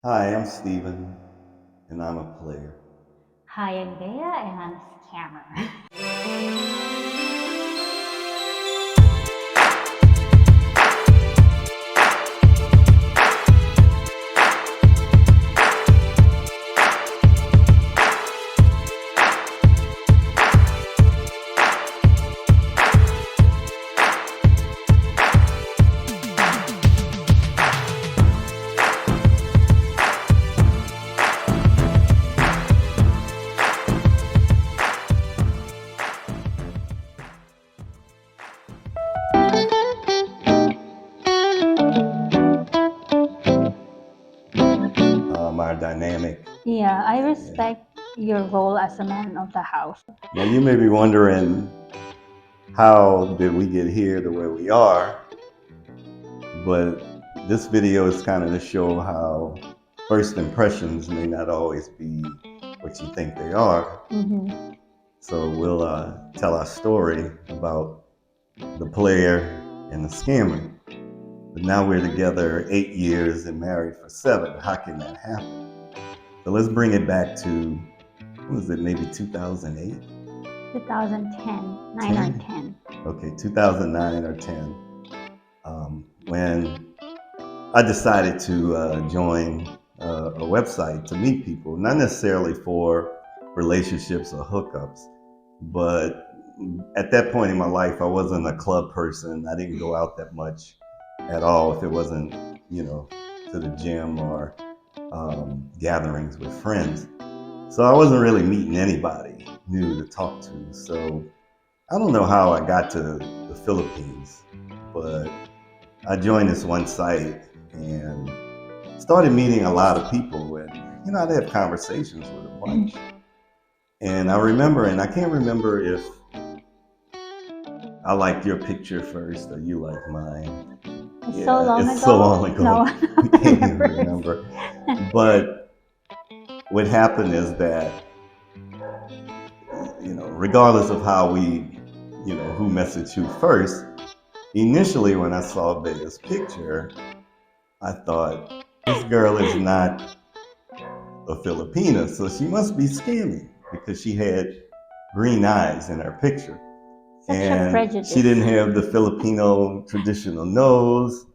Hi, I'm Steven, and I'm a player. Hi, I'm Bea, and I'm a scammer. Our dynamic. Yeah, I Yeah. respect your role as a man of the house. Now, you may be wondering, how did we get here to where we are? But this video is kind of to show how first impressions may not always be what you think they are. Mm-hmm. So we'll tell our story about the player and the scammer. But now we're together 8 years and married for 7. How can that happen? So let's bring it back to, what was it, maybe 2008? 2010, 9 or 10. Okay, 2009 or 10. When I decided to join a website to meet people, not necessarily for relationships or hookups, but at that point in my life, I wasn't a club person. I didn't go out that much at all if it wasn't, to the gym or gatherings with friends. So I wasn't really meeting anybody new to talk to. So I don't know how I got to the Philippines, but I joined this one site and started meeting a lot of people. And, I'd have conversations with a bunch. And I remember, and I can't remember if I liked your picture first or you liked mine. It's so long it's ago. so long ago. No, I can't even remember. But what happened is that, regardless of how we, who messaged who first, initially when I saw Bea's picture, I thought, this girl is not a Filipina, so she must be scamming because she had green eyes in her picture. Such a And prejudice. she didn't have the Filipino traditional nose.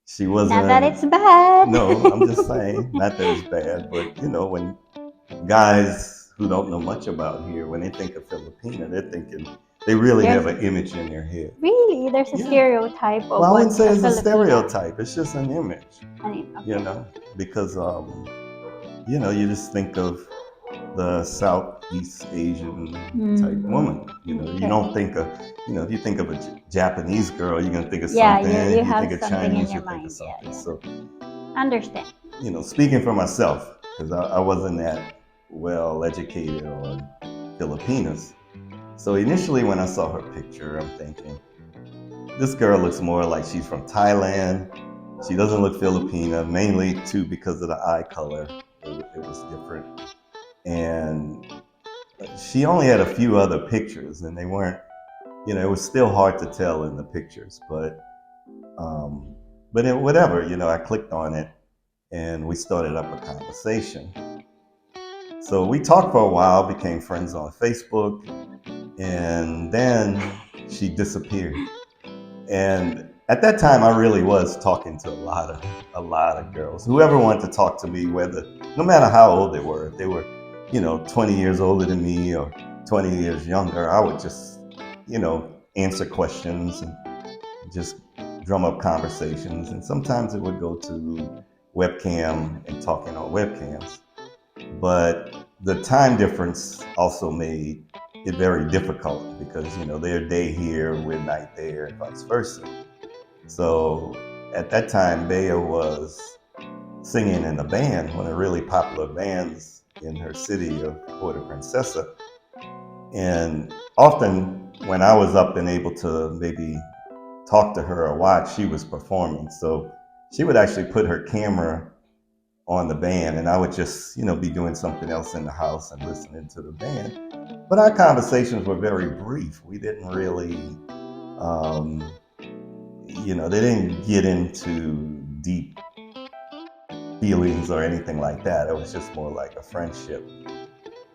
She wasn't. Not that it's bad. No, I'm just saying, not that it's bad, but when guys who don't know much about here, when they think of Filipina, they're thinking they really have an image in their head. Really, there's a stereotype of Well, I what wouldn't say it's a Filipina. stereotype. It's just an image, Okay. because you just think of the Southeast Asian type woman. You don't think of, if you think of a Japanese girl, you're gonna think of something. you You have think of something Chinese, in your you think mind. of something. Yeah. So, Understand. speaking for myself, because I wasn't that well educated on Filipinas. So initially, when I saw her picture, I'm thinking, this girl looks more like she's from Thailand. She doesn't look Filipina, mainly too because of the eye color. It was different. And she only had a few other pictures, and they weren't, it was still hard to tell in the pictures. Whatever, I clicked on it, and we started up a conversation. So we talked for a while, became friends on Facebook, and then she disappeared. And at that time, I really was talking to a lot of girls. Whoever wanted to talk to me, no matter how old they were, if they were, 20 years older than me or 20 years younger, I would just, answer questions and just drum up conversations. And sometimes it would go to webcam and talking on webcams. But the time difference also made it very difficult because, their day here, we're night there, and vice versa. So at that time, Bea was singing in a band, one of the really popular bands in her city of Puerto Princesa. And often when I was up and able to maybe talk to her or watch, she was performing. So she would actually put her camera on the band, and I would just, be doing something else in the house and listening to the band. But our conversations were very brief. We didn't really, they didn't get into deep feelings or anything like that. It was just more like a friendship.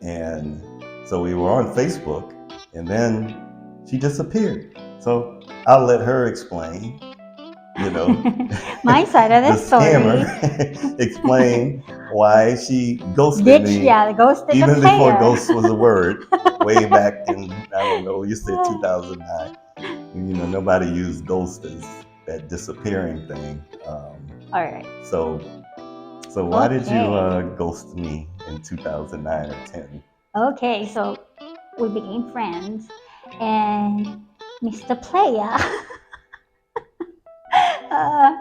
And so we were on Facebook, and then she disappeared. So I'll let her explain, you know, My side of the the story. scammer explain why she ghosted me, Ghosted the even before player. ghost was a word, way back in, I don't know, you said 2009. You know, nobody used ghost as that disappearing thing. All right. So why did you Okay. ghost me in 2009 or 10? Okay, so we became friends, and Mr. Player, uh,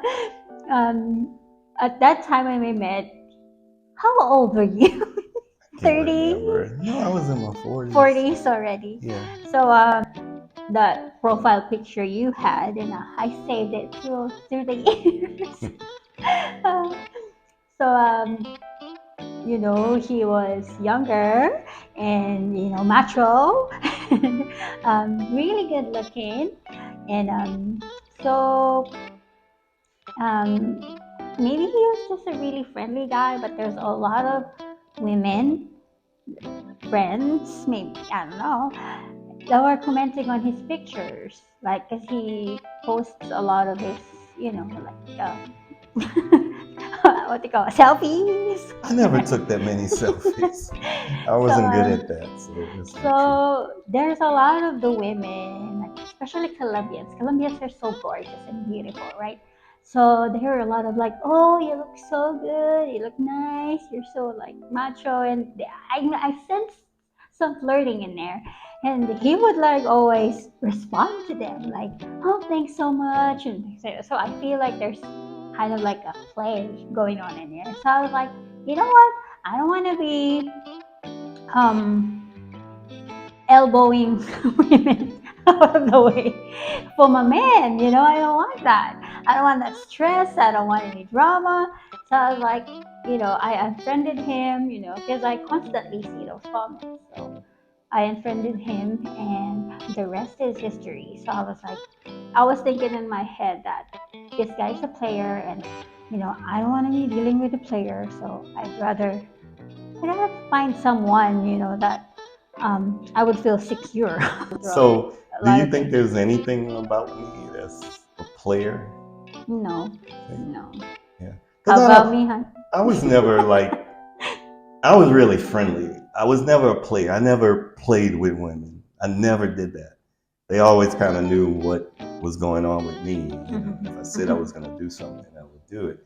um, at that time when we met, how old were you? Can't 30, remember. No, I was in my 40s. 40s already. Yeah. So the profile picture you had, and I saved it through the years. Uh, so he was younger and macho, and really good looking, and so um, maybe he was just a really friendly guy, but there's a lot of women friends, maybe, I don't know, that were commenting on his pictures, like, because he posts a lot of his, like, what do you call it, selfies. I never took that many selfies. I so wasn't good um, at that, so that's not true. so there's a lot of the women, like, especially Colombians. Colombians are so gorgeous and beautiful, right? So there are a lot of like, oh, you look so good, you look nice, you're so like macho, and I sense some flirting in there, and he would like always respond to them like, oh, thanks so much, and so I feel like there's kind of like a play going on in there. So I was like, you know what? I don't want to be um elbowing women out of the way for my man. I don't want that. I don't want that stress. I don't want any drama. So I was like, I unfriended him, because I constantly see those comments. So I unfriended him, and the rest is history. So I was thinking in my head that this guy's a player, and I don't want to be dealing with a player. So I'd rather find someone, that I would feel secure. So, A do lot you of think things. there's anything about me that's a player? No, See? no. Yeah, because How about me, hon? I was never like, I was really friendly. I was never a player. I never played with women. I never did that. They always kind of knew what was going on with me. If I said I was going to do something, I would do it.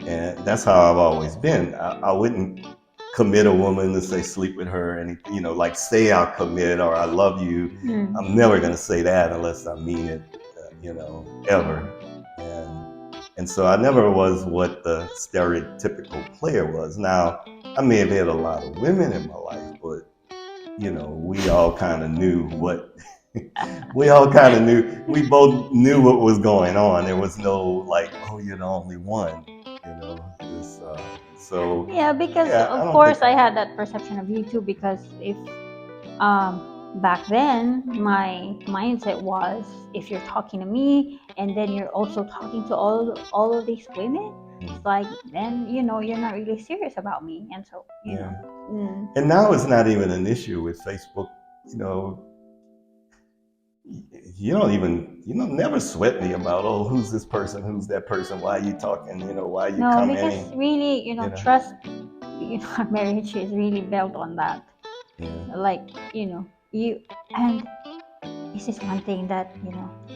And that's how I've always been. I wouldn't commit a woman to say sleep with her, and like say I'll commit or I love you. Mm. I'm never going to say that unless I mean it, ever. And so I never was what the stereotypical player was. Now, I may have had a lot of women in my life, but we all kind of knew what we all kind of knew. We both knew what was going on. There was no like, oh, you're the only one. This, so Yeah, because yeah, I of don't think course I had that perception of you too. Because if back then my mindset was, if you're talking to me and then you're also talking to all of these women, it's like, then you're not really serious about me, and so yeah. Mm. And now it's not even an issue with Facebook. You know, never sweat me about, oh, who's this person, who's that person, why are you talking, why are you No, because commenting, really, you know. trust, marriage is really built on that. Yeah. Like, you, and this is one thing that,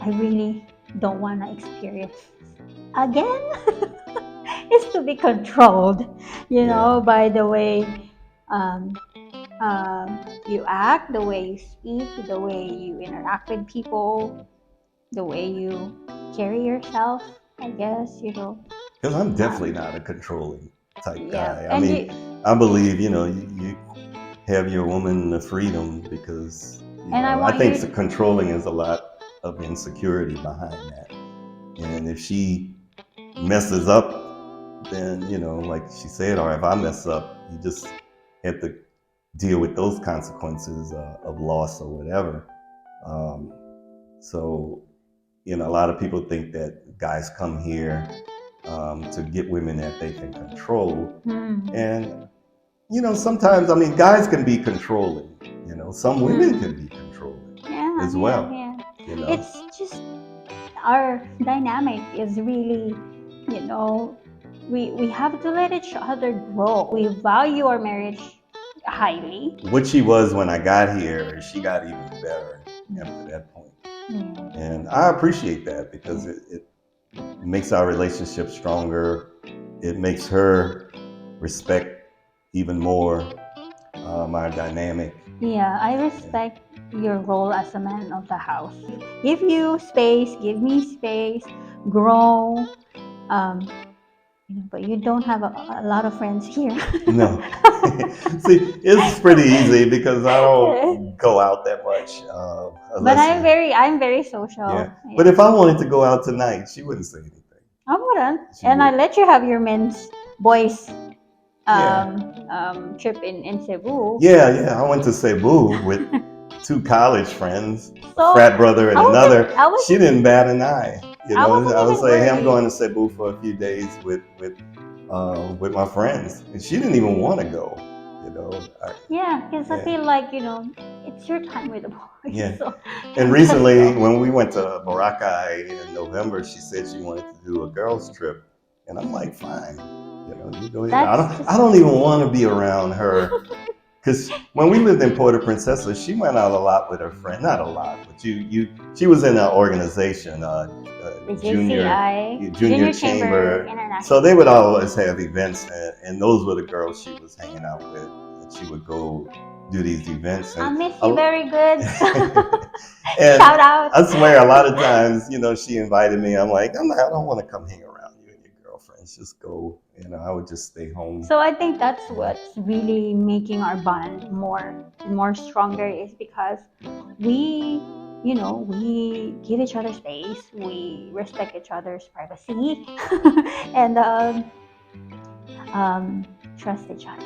I really don't want to experience again, is to be controlled, Yeah. by the way um, you act, the way you speak, the way you interact with people, the way you carry yourself, I guess, Because I'm definitely um, not a controlling type yeah, guy. I and mean, I believe, you have your woman the freedom because, I I want think you. controlling is a lot of insecurity behind that. And if she messes up, then, like she said, or if I mess up, you just have to deal with those consequences of loss or whatever. Um, so, a lot of people think that guys come here to get women that they can control. Mm. And sometimes, I mean, guys can be controlling. Some women Mm. can be controlling Yeah, as yeah, well. yeah. You know, It's just our dynamic is really, you know, we have to let each other grow. We value our marriage highly. what she was when I got here, she got even better after that point. Yeah. And I appreciate that because it makes our relationship stronger. It makes her respect even more our dynamic. Yeah, I respect your role as a man of the house. Give you space, give me space, grow. Um, but you don't have a lot of friends here. No. See, it's pretty easy because I don't go out that much But unless I'm very social. yeah. But Yeah. if I wanted to go out tonight, she wouldn't say anything. I wouldn't. She And I would. let you have your men's boys Yeah. trip in Cebu. Yeah. I went to Cebu with two college friends, a So frat brother and I wasn't another. I She wasn't didn't bat an eye. I wasn't I would even say, hey, I'm worried. going to Cebu for a few days with my friends, and she didn't even want to go. Yeah, because I Yeah, feel like, it's your time with the boys. yeah. So And just recently, go. when we went to Boracay in November, she said she wanted to do a girls' trip, and I'm like, fine, you go ahead. That's I just don't even want to be around her. Because when we lived in Puerto Princesa, she went out a lot with her friend. Not a lot, but she was in an organization, the junior JCI, junior Junior Chamber chamber. So International. they would always have events, and those were the girls she was hanging out with. And she would go do these events, I and miss you very good. and Shout out. I swear, a lot of times, she invited me. I'm like, I don't want to come hang around you and your girlfriends. Just go. I would just stay home. So I think that's what's really making our bond more stronger is because we we give each other space, we respect each other's privacy, and um, trust each other.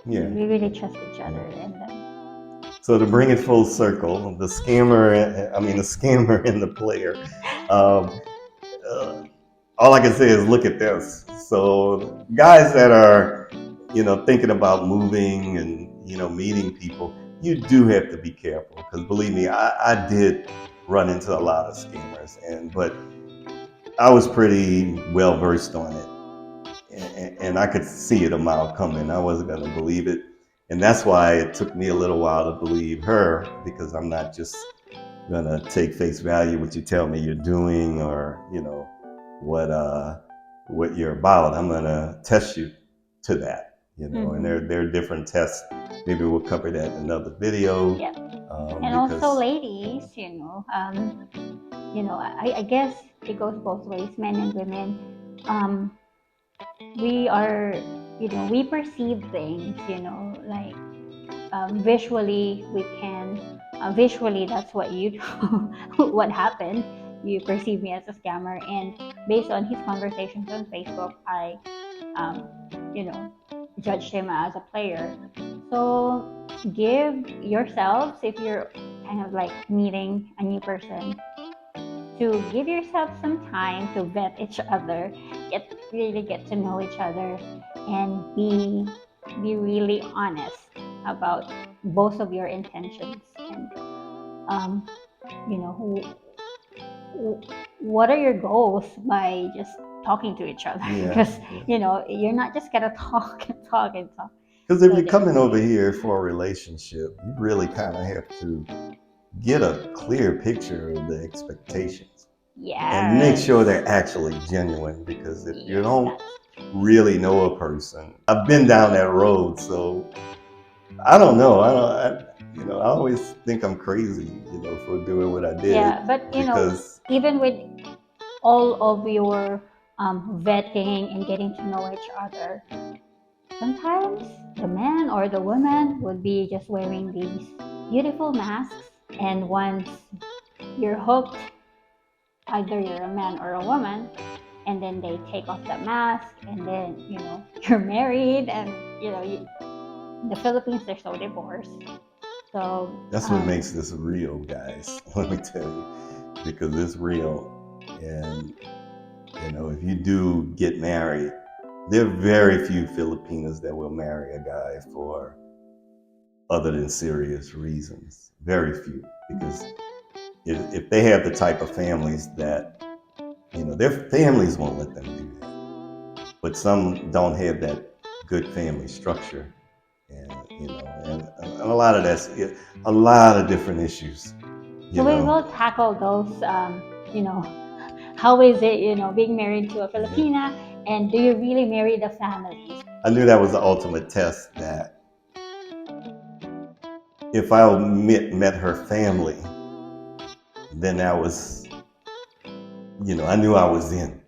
Yeah. We really trust each other, and So to bring it full circle, the scammer and the player. Um, all I can say is look at this. So guys that are, thinking about moving and, meeting people, you do have to be careful because believe me, I did run into a lot of scammers, but I was pretty well versed on it, and I could see it a mile coming. I wasn't going to believe it, and that's why it took me a little while to believe her because I'm not just gonna take face value what you tell me you're doing or what you're about. I'm gonna test you to that, and there are different tests. Maybe we'll cover that in another video. yeah. And also, Because ladies, I guess it goes both ways, men and women. We are, we perceive things, like visually we can visually that's what you do. What happened, you perceive me as a scammer, and based on his conversations on Facebook, I um, you know judged him as a player. So give yourselves, if you're kind of like meeting a new person, to give yourself some time to vet each other, get to know each other, and be really honest about both of your intentions, and um, who what are your goals by just talking to each other. yeah, Because you're not just gonna talk and talk and talk. because if So you're there, coming over here for a relationship, you really kind of have to get a clear picture of the expectations and make yes, sure they're actually genuine. Because if you yes, don't really know a person, I've been down that road, so I don't know. I always think I'm crazy, for doing what I did yeah, but because even with all of your vetting and getting to know each other, sometimes the man or the woman would be just wearing these beautiful masks, and once you're hooked, either you're a man or a woman, and then they take off the mask, and then you're married, and in the Philippines they're so divorced. So that's what makes this real, guys. Let me tell you, because it's real, and You know, if you do get married, there are very few Filipinos that will marry a guy for other than serious reasons. Very few, because if they have the type of families that, you know, their families won't let them do that. But some don't have that good family structure, and you know, and a lot of that's a lot of different issues. So You we know, will tackle those, how is it, being married to a yeah. Filipina, and do you really marry the families? I knew that was the ultimate test. That if I met her family, then that was, you know, I knew I was in.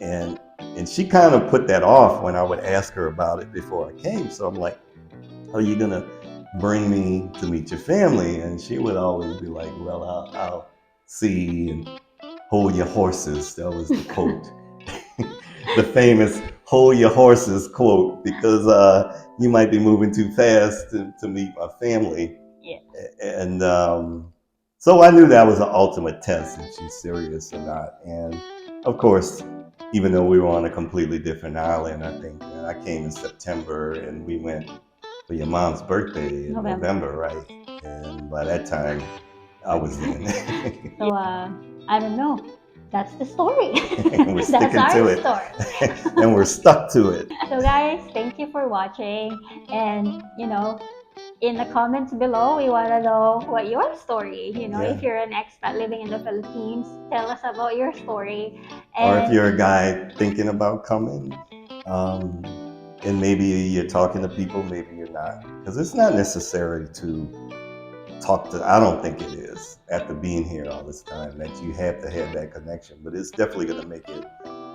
And she kind of put that off when I would ask her about it before I came. So I'm like, "Are you gonna bring me to meet your family?" And she would always be like, "Well, I'll see and hold your horses." That was the quote, the famous "hold your horses" quote, because you might be moving too fast to meet my family. Yeah. And so I knew that was the ultimate test, if she's serious or not. And of course, even though we were on a completely different island, I think I came in September and we went for your mom's birthday in November. November, right? And by that time, I was in. So I don't know. That's the story. And we're That's sticking to our it. story. And we're stuck to it. So guys, thank you for watching, and in the comments below, we want to know what your story. If Yeah. you're an expat living in the Philippines, tell us about your story. Or if And you're a guy thinking about coming, um, and maybe you're talking to people, maybe you're not, because it's not necessary to talk to. I don't think it is, after being here all this time, that you have to have that connection. But it's definitely going to make it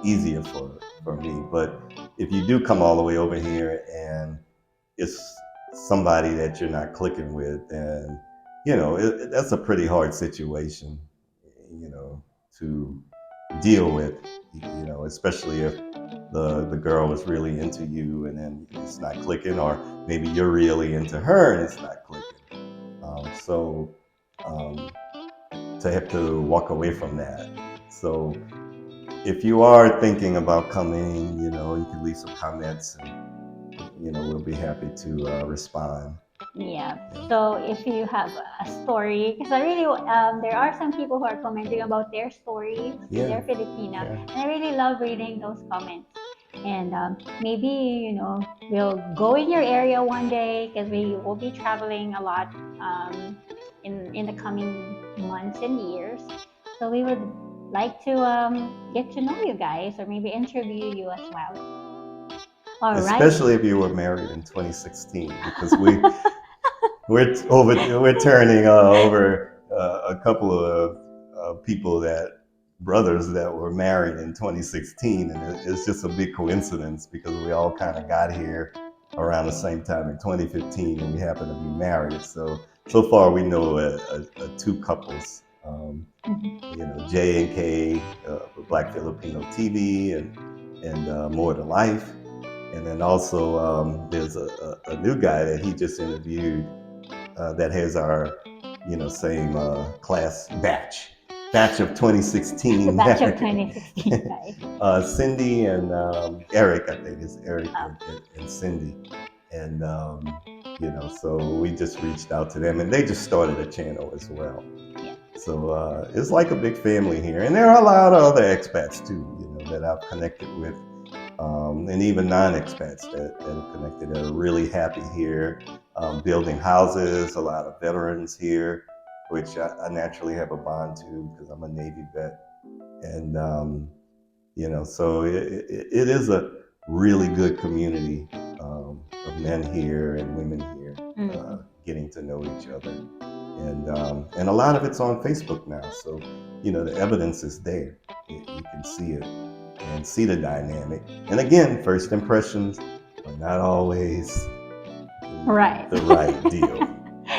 easier for me. But if you do come all the way over here and it's somebody that you're not clicking with, then you know that's a pretty hard situation, you know, to deal with. You know, especially if the girl is really into you and then it's not clicking, or maybe you're really into her and it's not clicking. So to have to walk away from that. So if you are thinking about coming, you know, you can leave some comments, and you know we'll be happy to respond. yeah, so if you have a story, because I really, there are some people who are commenting about their stories with Yeah, their Filipina, yeah. and I really love reading those comments. And maybe, we'll go in your area one day, because we will be traveling a lot, in the coming months and years. So we would like to get to know you guys, or maybe interview you as well. All right. Especially if you were married in 2016, because we're turning over a couple of people, that brothers that were married in 2016, and it's just a big coincidence because we all kind of got here around the same time in 2015, and we happen to be married. So far we know two couples. You know, J and K, Black Filipino TV, and More to Life. And then also there's a new guy that he just interviewed, that has our, you know, same class batch of The 2016. batch of 2016, guys. Cindy and Eric, I think it's Eric Oh. and Cindy. And you know, so we just reached out to them, and they just started a channel as well. Yeah. So it's like a big family here, and there are a lot of other expats too, you know, that I've connected with, and even non-expats that are connected, that are really happy here, building houses. A lot of veterans here, which I naturally have a bond to because I'm a Navy vet, and you know, so it is a really good community of men here and women here, getting to know each other. And a lot of it's on Facebook now, so you know the evidence is there. You can see it and see the dynamic. And again, first impressions are not always Right. the right deal.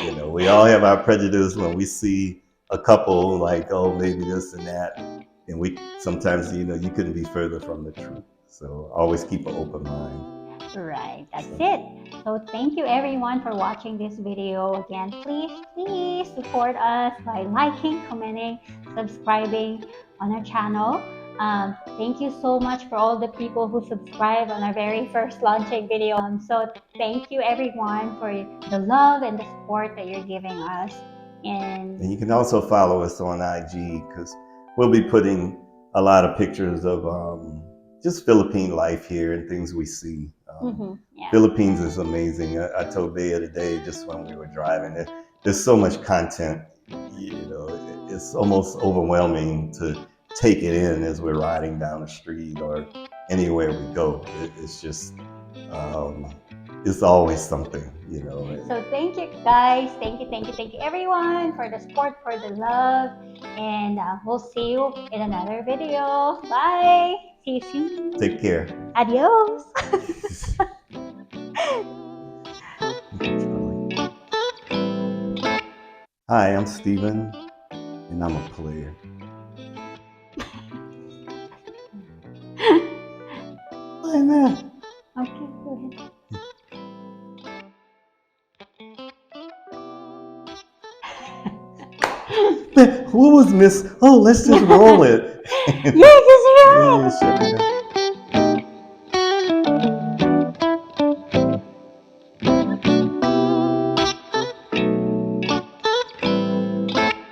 You know, we all have our prejudice when we see a couple, like, oh, maybe this and that, and we sometimes, you know, you couldn't be further from the truth. So always keep an open mind. Right, that's it. So thank you everyone for watching this video. Again, please support us by liking, commenting, subscribing on our channel. Thank you so much for all the people who subscribed on our very first launching video. So thank you everyone for the love and the support that you're giving us. And you And can also follow us on IG because we'll be putting a lot of pictures of just Philippine life here and things we see. yeah. Philippines is amazing. I told Bea today, just when we were driving, there's so much content. It's almost overwhelming to take it in as we're riding down the street or anywhere we go. It's just, it's always something. So thank you guys. Thank you everyone for the support, for the love. And we'll see you in another video. Bye. See you soon. Take care. Adios. Hi, I'm Steven, and I'm a player. Why not? Okay, go ahead. What was Miss? Oh, let's just roll it. Yes, it's right. Yeah, shut it down.